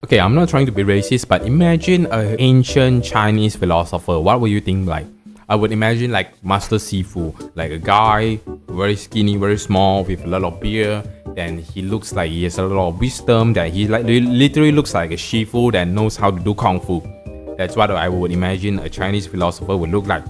Okay, I'm not trying to be racist, but imagine an ancient Chinese philosopher. What would you think like? I would imagine like Master Sifu, like a guy, very skinny, very small, with a lot of beard. Then he looks like he has a lot of wisdom. That he like literally looks like a Shifu that knows how to do kung fu. That's what I would imagine a Chinese philosopher would look like.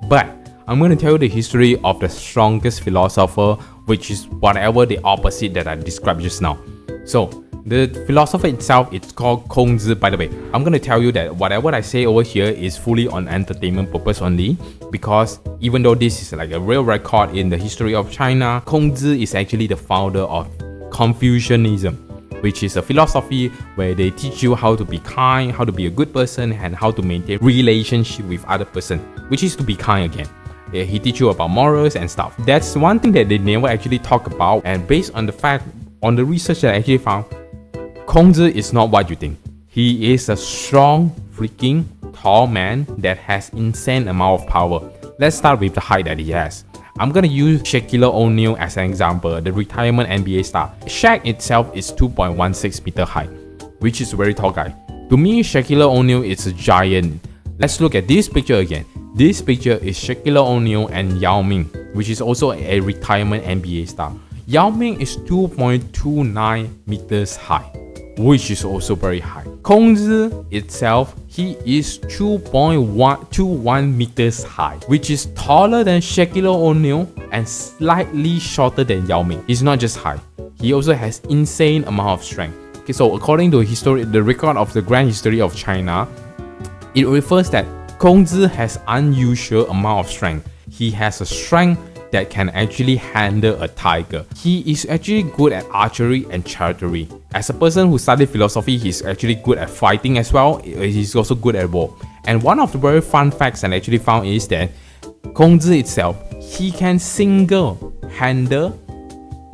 But I'm going to tell you the history of the strongest philosopher, which is whatever the opposite that I described just now. So the philosopher itself, it's called Kongzi. By the way, I'm going to tell you that whatever I say over here is fully on entertainment purpose only, because even though this is like a real record in the history of China, Kongzi is actually the founder of Confucianism, which is a philosophy where they teach you how to be kind, how to be a good person, and how to maintain relationship with other person, which is to be kind again. He teach you about morals and stuff. That's one thing that they never actually talk about, and based on the fact, on the research that I actually found, Kongzi is not what you think. He is a strong, freaking, tall man that has insane amount of power. Let's start with the height that he has. I'm gonna use Shaquille O'Neal as an example, the retirement NBA star. Shaq itself is 2.16 meter high, which is a very tall guy. To me, Shaquille O'Neal is a giant. Let's look at this picture again. This picture is Shaquille O'Neal and Yao Ming, which is also a retirement NBA star. Yao Ming is 2.29 meters high, which is also very high. Kongzi itself, he is 2.21 meters high, which is taller than Shaquille O'Neal and slightly shorter than Yao Ming. He's not just high, he also has insane amount of strength. Okay, so according to the record of the grand history of China, it refers that Kongzi has unusual amount of strength. He has a strength that can actually handle a tiger. He is actually good at archery and chariotery. As a person who studied philosophy, he's actually good at fighting as well. He's also good at war. And one of the very fun facts I actually found is that Kongzi itself, he can single-handed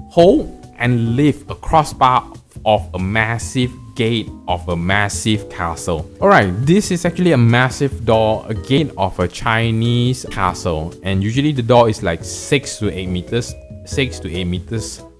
hold and lift a crossbar of a massive gate of a massive castle. Alright, this is actually a massive door, a gate of a Chinese castle, and usually the door is like 6 to 8 meters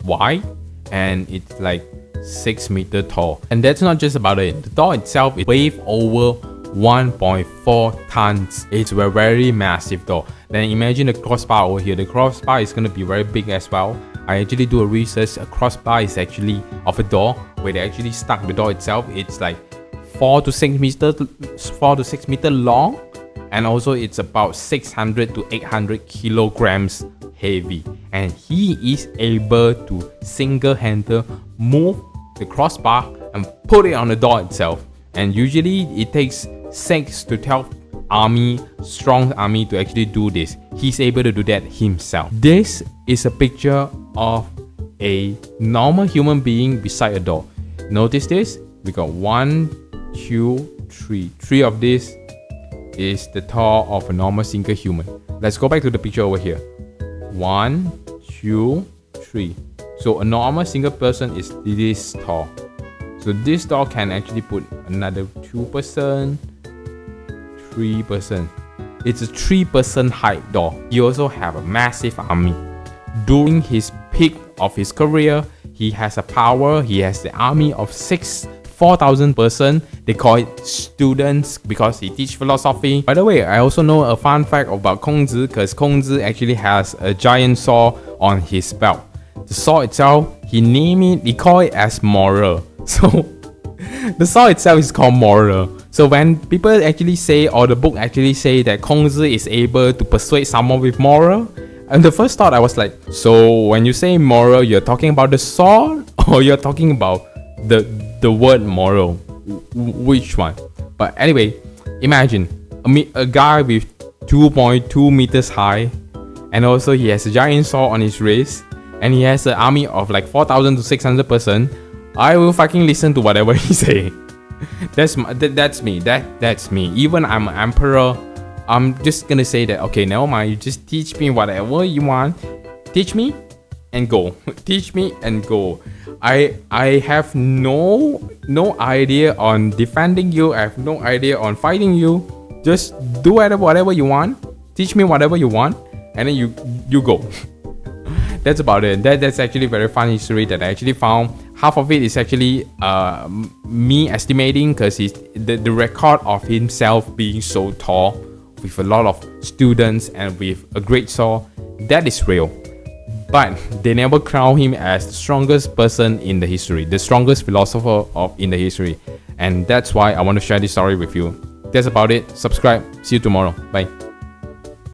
wide, and it's like 6 meters tall. And that's not just about it. The door itself is weighed over 1.4 tons. It's a very massive door. Then imagine the crossbar over here. The crossbar is going to be very big as well. I actually do a research. A crossbar is actually of a door where they actually stuck the door itself. It's like 4 to 6 meters long, and also it's about 600 to 800 kilograms heavy. And he is able to single-handed move the crossbar and put it on the door itself. And usually it takes 6 to 12 strong army to actually do this. He's able to do that himself. This is a picture of a normal human being beside a door. Notice this. We got 1, 2, 3. 3 of this is the tall of a normal single human. Let's go back to the picture over here. 1, 2, 3. So a normal single person is this tall. So this door can actually put another 2%, 3%. It's a 3% height door. He also have a massive army. During his peak of his career, he has a power. He has the army of 4,000 person. They call it students because he teach philosophy. By the way, I also know a fun fact about Kongzi, because Kongzi actually has a giant sword on his belt. The sword itself, he call it as moral. So the sword itself is called moral. So when people actually say, or the book actually say that Kongzi is able to persuade someone with moral, and the first thought I was like, so when you say moral, you're talking about the sword, or you're talking about the word moral? Which one? But anyway, imagine a guy with 2.2 meters high, and also he has a giant sword on his wrist, and he has an army of like 4,000 to 600 person. I will fucking listen to whatever he say. That's me. That's me. Even I'm an emperor, I'm just gonna say that, okay, never mind, you just teach me whatever you want. Teach me and go. Teach me and go. I have no idea on defending you. I have no idea on fighting you. Just do whatever you want. Teach me whatever you want, and then you go. That's about it. That's actually very fun history that I actually found. half of it is actually me estimating, because the record of himself being so tall with a lot of students and with a great saw, that is real. But they never crown him as the strongest person in the history, the strongest philosopher in the history. And that's why I want to share this story with you. That's about it. Subscribe. See you tomorrow. Bye.